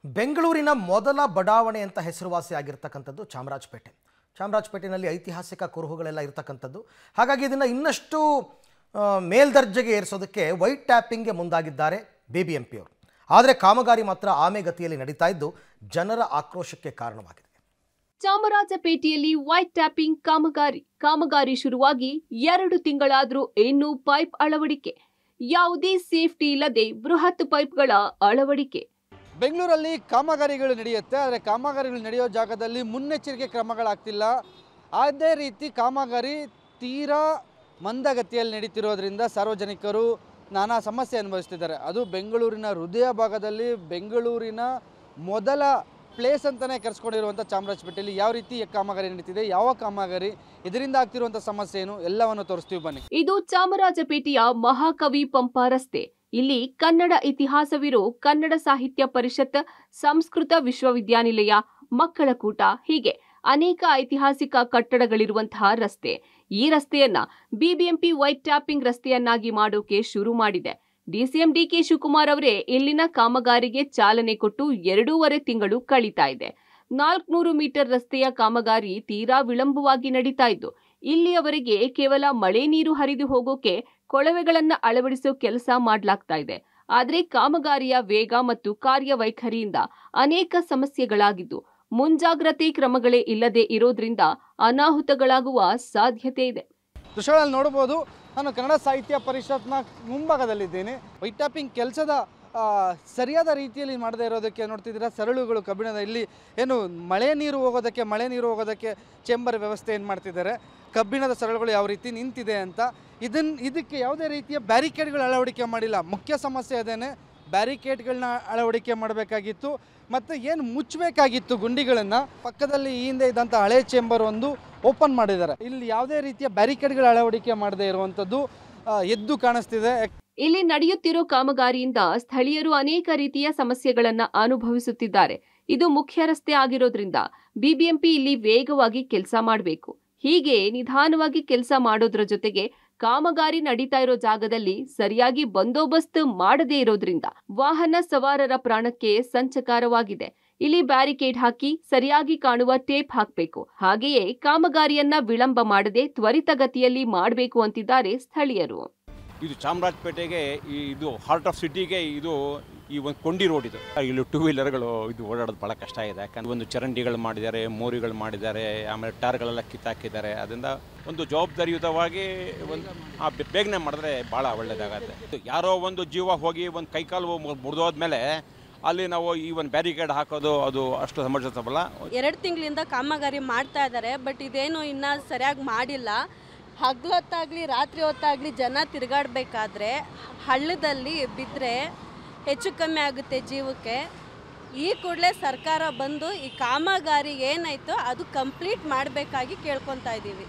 ಬೆಂಗಳೂರಿನ ಮೊದಲ ಬಡಾವಣೆ ಅಂತ ಹೆಸರುವಾಸಿಯಾಗಿರ್ತಕ್ಕಂಥದ್ದು ಚಾಮರಾಜಪೇಟೆ. ಚಾಮರಾಜಪೇಟೆಯಲ್ಲಿ ಐತಿಹಾಸಿಕ ಕುರುಹುಗಳೆಲ್ಲ ಇರತಕ್ಕಂಥದ್ದು. ಹಾಗಾಗಿ ಇದನ್ನು ಇನ್ನಷ್ಟು ಮೇಲ್ದರ್ಜೆಗೆ ಏರಿಸೋದಕ್ಕೆ ವೈಟ್ ಟ್ಯಾಪಿಂಗ್ಗೆ ಮುಂದಾಗಿದ್ದಾರೆ ಬಿಬಿಎಂಪಿ ಅವರು. ಆದರೆ ಕಾಮಗಾರಿ ಮಾತ್ರ ಆಮೆಗತಿಯಲ್ಲಿ ನಡೀತಾ ಇದ್ದು ಜನರ ಆಕ್ರೋಶಕ್ಕೆ ಕಾರಣವಾಗಿದೆ. ಚಾಮರಾಜಪೇಟೆಯಲ್ಲಿ ವೈಟ್ ಟ್ಯಾಪಿಂಗ್ ಕಾಮಗಾರಿ ಶುರುವಾಗಿ 2 ತಿಂಗಳಾದರೂ ಇನ್ನೂ ಪೈಪ್ ಅಳವಡಿಕೆ, ಯಾವುದೇ ಸೇಫ್ಟಿ ಇಲ್ಲದೆ ಬೃಹತ್ ಪೈಪ್ಗಳ ಅಳವಡಿಕೆ. ಬೆಂಗಳೂರಲ್ಲಿ ಕಾಮಗಾರಿಗಳು ನಡೆಯುತ್ತೆ, ಆದರೆ ಕಾಮಗಾರಿಗಳು ನಡೆಯೋ ಜಾಗದಲ್ಲಿ ಮುನ್ನೆಚ್ಚರಿಕೆ ಕ್ರಮಗಳಾಗ್ತಿಲ್ಲ. ಅದೇ ರೀತಿ ಕಾಮಗಾರಿ ತೀರಾ ಮಂದಗತಿಯಲ್ಲಿ ನಡೀತಿರೋದ್ರಿಂದ ಸಾರ್ವಜನಿಕರು ನಾನಾ ಸಮಸ್ಯೆ ಅನುಭವಿಸ್ತಿದ್ದಾರೆ. ಅದು ಬೆಂಗಳೂರಿನ ಹೃದಯ ಭಾಗದಲ್ಲಿ, ಬೆಂಗಳೂರಿನ ಮೊದಲ ಪ್ಲೇಸ್ ಅಂತಲೇ ಕರೆಸ್ಕೊಂಡಿರುವಂಥ ಚಾಮರಾಜಪೇಟೆಯಲ್ಲಿ ಯಾವ ರೀತಿ ಕಾಮಗಾರಿ ನಡೀತಿದೆ, ಯಾವ ಕಾಮಗಾರಿ, ಇದರಿಂದ ಆಗ್ತಿರುವಂಥ ಸಮಸ್ಯೆ ಏನು, ಎಲ್ಲವನ್ನು ತೋರಿಸ್ತೀವಿ ಬನ್ನಿ. ಇದು ಚಾಮರಾಜಪೇಟೆಯ ಮಹಾಕವಿ ಪಂಪ ರಸ್ತೆ. ಇಲ್ಲಿ ಕನ್ನಡ ಇತಿಹಾಸವಿರೋ ಕನ್ನಡ ಸಾಹಿತ್ಯ ಪರಿಷತ್, ಸಂಸ್ಕೃತ ವಿಶ್ವವಿದ್ಯಾನಿಲಯ, ಮಕ್ಕಳ ಕೂಟ, ಹೀಗೆ ಅನೇಕ ಐತಿಹಾಸಿಕ ಕಟ್ಟಡಗಳಿರುವಂತಹ ರಸ್ತೆ. ಈ ರಸ್ತೆಯನ್ನ ಬಿಬಿಎಂಪಿ ವೈಟ್ ಟ್ಯಾಪಿಂಗ್ ರಸ್ತೆಯನ್ನಾಗಿ ಮಾಡೋಕೆ ಶುರು ಮಾಡಿದೆ. ಡಿಸಿಎಂ ಡಿಕೆ ಶಿವಕುಮಾರ್ ಅವರೇ ಇಲ್ಲಿನ ಕಾಮಗಾರಿಗೆ ಚಾಲನೆ ಕೊಟ್ಟು 2.5 ತಿಂಗಳು ಕಳೀತಾ ಇದೆ. 400 ಮೀಟರ್ ರಸ್ತೆಯ ಕಾಮಗಾರಿ ತೀರಾ ವಿಳಂಬವಾಗಿ ನಡೀತಾ ಇದ್ದು, ಇಲ್ಲಿಯವರೆಗೆ ಕೇವಲ ಮಳೆ ನೀರು ಹರಿದು ಹೋಗೋಕೆ ಕೊಳವೆಗಳನ್ನ ಅಳವಡಿಸೋ ಕೆಲಸ ಮಾಡಲಾಗ್ತಾ ಇದೆ. ಆದರೆ ಕಾಮಗಾರಿಯ ವೇಗ ಮತ್ತು ಕಾರ್ಯವೈಖರಿಯಿಂದ ಅನೇಕ ಸಮಸ್ಯೆಗಳಾಗಿದ್ದು, ಮುಂಜಾಗ್ರತೆ ಕ್ರಮಗಳೇ ಇಲ್ಲದೆ ಇರೋದ್ರಿಂದ ಅನಾಹುತಗಳಾಗುವ ಸಾಧ್ಯತೆ ಇದೆ. ದೃಶ್ಯಗಳಲ್ಲಿ ನೋಡಬಹುದು, ನಾನು ಕನ್ನಡ ಸಾಹಿತ್ಯ ಪರಿಷತ್ನ ಮುಂಭಾಗದಲ್ಲಿದ್ದೇನೆ. ವೈಟ್ ಟ್ಯಾಪಿಂಗ್ ಕೆಲಸದ ಸರಿಯಾದ ರೀತಿಯಲ್ಲಿ ಮಾಡದೇ ಇರೋದಕ್ಕೆ ನೋಡ್ತಿದ್ದೀರಾ, ಸರಳುಗಳು ಕಬ್ಬಿಣದ, ಇಲ್ಲಿ ಏನು ಮಳೆ ನೀರು ಹೋಗೋದಕ್ಕೆ ಚೇಂಬರ್ ವ್ಯವಸ್ಥೆ ಏನು ಮಾಡ್ತಿದ್ದಾರೆ, ಕಬ್ಬಿಣದ ಸರಳುಗಳು ಯಾವ ರೀತಿ ನಿಂತಿದೆ ಅಂತ. ಇದಕ್ಕೆ ಯಾವುದೇ ರೀತಿಯ ಬ್ಯಾರಿಕೇಡ್ಗಳು ಅಳವಡಿಕೆ ಮಾಡಿಲ್ಲ. ಮುಖ್ಯ ಸಮಸ್ಯೆ ಅದೇನೆ, ಬ್ಯಾರಿಕೇಡ್ಗಳನ್ನ ಅಳವಡಿಕೆ ಮಾಡಬೇಕಾಗಿತ್ತು ಮತ್ತು ಏನು ಮುಚ್ಚಬೇಕಾಗಿತ್ತು ಗುಂಡಿಗಳನ್ನು. ಪಕ್ಕದಲ್ಲಿ ಈ ಹಿಂದೆ ಇದ್ದಂಥ ಹಳೆ ಚೇಂಬರ್ ಒಂದು ಓಪನ್ ಮಾಡಿದ್ದಾರೆ. ಇಲ್ಲಿ ಯಾವುದೇ ರೀತಿಯ ಬ್ಯಾರಿಕೇಡ್ಗಳ ಅಳವಡಿಕೆ ಮಾಡದೇ ಇರುವಂಥದ್ದು ಎದ್ದು ಕಾಣಿಸ್ತಿದೆ. ಇಲ್ಲಿ ನಡೆಯುತ್ತಿರೋ ಕಾಮಗಾರಿಯಿಂದ ಸ್ಥಳೀಯರು ಅನೇಕ ರೀತಿಯ ಸಮಸ್ಯೆಗಳನ್ನ ಅನುಭವಿಸುತ್ತಿದ್ದಾರೆ. ಇದು ಮುಖ್ಯ ರಸ್ತೆ ಆಗಿರೋದ್ರಿಂದ ಬಿಬಿಎಂಪಿ ಇಲ್ಲಿ ವೇಗವಾಗಿ ಕೆಲಸ ಮಾಡಬೇಕು. ಹೀಗೆ ನಿಧಾನವಾಗಿ ಕೆಲಸ ಮಾಡೋದ್ರ ಜೊತೆಗೆ ಕಾಮಗಾರಿ ನಡೀತಾ ಇರೋ ಜಾಗದಲ್ಲಿ ಸರಿಯಾಗಿ ಬಂದೋಬಸ್ತ್ ಮಾಡದೇ ಇರೋದ್ರಿಂದ ವಾಹನ ಸವಾರರ ಪ್ರಾಣಕ್ಕೆ ಸಂಚಕಾರವಾಗಿದೆ. ಇಲ್ಲಿ ಬ್ಯಾರಿಕೇಡ್ ಹಾಕಿ ಸರಿಯಾಗಿ ಕಾಣುವ ಟೇಪ್ ಹಾಕಬೇಕು. ಹಾಗೆಯೇ ಕಾಮಗಾರಿಯನ್ನ ವಿಳಂಬ ಮಾಡದೆ ತ್ವರಿತಗತಿಯಲ್ಲಿ ಮಾಡಬೇಕು ಅಂತಿದ್ದಾರೆ ಸ್ಥಳೀಯರು. ಇದು ಚಾಮರಾಜಪೇಟೆಗೆ, ಇದು ಹಾರ್ಟ್ ಆಫ್ ಸಿಟಿಗೆ ಇದು ಈ ಒಂದು ಕೊಂಡಿ ರೋಡ್ ಇದು. ಇಲ್ಲಿ 2 ವೀಲರ್ಗಳು ಇದು ಓಡಾಡೋದು ಭಾಳ ಕಷ್ಟ ಇದೆ. ಯಾಕಂದ್ರೆ ಒಂದು ಚರಂಡಿಗಳು ಮಾಡಿದ್ದಾರೆ, ಮೋರಿಗಳು ಮಾಡಿದ್ದಾರೆ, ಆಮೇಲೆ ಟಾರ್ಗಳೆಲ್ಲ ಕಿತ್ತಾಕಿದ್ದಾರೆ. ಅದರಿಂದ ಒಂದು ಜವಾಬ್ದಾರಿಯುತವಾಗಿ ಒಂದು ಬೇಗನೆ ಮಾಡಿದ್ರೆ ಭಾಳ ಒಳ್ಳೆಯದಾಗತ್ತೆ. ಯಾರೋ ಒಂದು ಜೀವ ಹೋಗಿ ಒಂದು ಕೈಕಾಲು ಮುರಿದೋದ್ಮೇಲೆ ಅಲ್ಲಿ ನಾವು ಈ ಒಂದು ಬ್ಯಾರಿಕೇಡ್ ಹಾಕೋದು ಅದು ಅಷ್ಟು ಸಮರ್ಜಿಸಬಲ್ಲ. 2 ತಿಂಗಳಿಂದ ಕಾಮಗಾರಿ ಮಾಡ್ತಾ ಇದ್ದಾರೆ, ಬಟ್ ಇದೇನು ಇನ್ನೂ ಸರಿಯಾಗಿ ಮಾಡಿಲ್ಲ. ಹಗಲು ಹೊತ್ತಾಗಲಿ ರಾತ್ರಿ ಹೊತ್ತಾಗಲಿ ಜನ ತಿರುಗಾಡಬೇಕಾದ್ರೆ ಹಳ್ಳದಲ್ಲಿ ಬಿದ್ದರೆ ಹೆಚ್ಚು ಕಮ್ಮಿ ಆಗುತ್ತೆ ಜೀವಕ್ಕೆ. ಈ ಕೂಡಲೇ ಸರ್ಕಾರ ಬಂದು ಈ ಕಾಮಗಾರಿ ಏನಾಯ್ತೋ ಅದು ಕಂಪ್ಲೀಟ್ ಮಾಡಬೇಕಾಗಿ ಕೇಳ್ಕೊತಾ ಇದ್ದೀವಿ.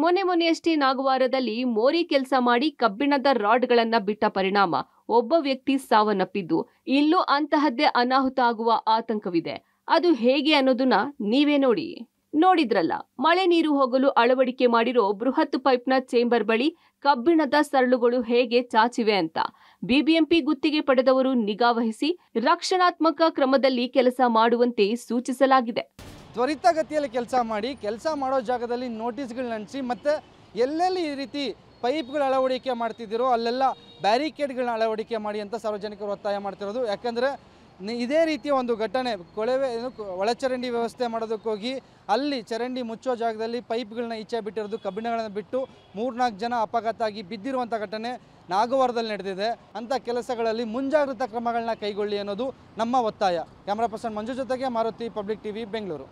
ಮೊನ್ನೆಯಷ್ಟೇ ನಾಗವಾರದಲ್ಲಿ ಮೋರಿ ಕೆಲಸ ಮಾಡಿ ಕಬ್ಬಿಣದ ರಾಡ್ಗಳನ್ನ ಬಿಟ್ಟ ಪರಿಣಾಮ ಒಬ್ಬ ವ್ಯಕ್ತಿ ಸಾವನ್ನಪ್ಪಿದ್ದು, ಇಲ್ಲೂ ಅಂತಹದ್ದೇ ಅನಾಹುತ ಆಗುವ ಆತಂಕವಿದೆ. ಅದು ಹೇಗೆ ಅನ್ನೋದನ್ನ ನೀವೇ ನೋಡಿದ್ರಲ್ಲ. ಮಳೆ ನೀರು ಹೋಗಲು ಅಳವಡಿಕೆ ಮಾಡಿರೋ ಬೃಹತ್ ಪೈಪ್ನ ಚೇಂಬರ್ ಬಳಿ ಕಬ್ಬಿಣದ ಸರಳುಗಳು ಹೇಗೆ ಚಾಚಿವೆ ಅಂತ ಬಿಬಿಎಂಪಿ ಗುತ್ತಿಗೆ ಪಡೆದವರು ನಿಗಾವಹಿಸಿ ರಕ್ಷಣಾತ್ಮಕ ಕ್ರಮದಲ್ಲಿ ಕೆಲಸ ಮಾಡುವಂತೆ ಸೂಚಿಸಲಾಗಿದೆ. ತ್ವರಿತಗತಿಯಲ್ಲಿ ಕೆಲಸ ಮಾಡೋ ಜಾಗದಲ್ಲಿ ನೋಟಿಸ್ಗಳನ್ನ ಅಂಟಿಸಿ ಮತ್ತೆ ಎಲ್ಲೆಲ್ಲಿ ಈ ರೀತಿ ಪೈಪ್ಗಳ ಅಳವಡಿಕೆ ಮಾಡ್ತಿದ್ದೀರೋ ಅಲ್ಲೆಲ್ಲ ಬ್ಯಾರಿಕೇಡ್ಗಳನ್ನ ಅಳವಡಿಕೆ ಮಾಡಿ ಅಂತ ಸಾರ್ವಜನಿಕರು ಒತ್ತಾಯ ಮಾಡ್ತಿರೋದು. ಯಾಕಂದರೆ ಇದೇ ರೀತಿಯ ಒಂದು ಘಟನೆ, ಕೊಳವೆ ಒಳಚರಂಡಿ ವ್ಯವಸ್ಥೆ ಮಾಡೋದಕ್ಕೋಗಿ ಅಲ್ಲಿ ಚರಂಡಿ ಮುಚ್ಚೋ ಜಾಗದಲ್ಲಿ ಪೈಪ್ಗಳನ್ನ ಈಚೆ ಬಿಟ್ಟಿರೋದು, ಕಬ್ಬಿಣಗಳನ್ನು ಬಿಟ್ಟು 3-4 ಜನ ಅಪಘಾತ ಆಗಿ ಬಿದ್ದಿರುವಂಥ ಘಟನೆ ನಾಗವಾರದಲ್ಲಿ ನಡೆದಿದೆ. ಅಂಥ ಕೆಲಸಗಳಲ್ಲಿ ಮುಂಜಾಗ್ರತಾ ಕ್ರಮಗಳನ್ನ ಕೈಗೊಳ್ಳಿ ಅನ್ನೋದು ನಮ್ಮ ಒತ್ತಾಯ. ಕ್ಯಾಮರಾ ಪರ್ಸನ್ ಮಂಜು ಜೊತೆಗೆ ಮಾರುತಿ, ಪಬ್ಲಿಕ್ ಟಿವಿ, ಬೆಂಗಳೂರು.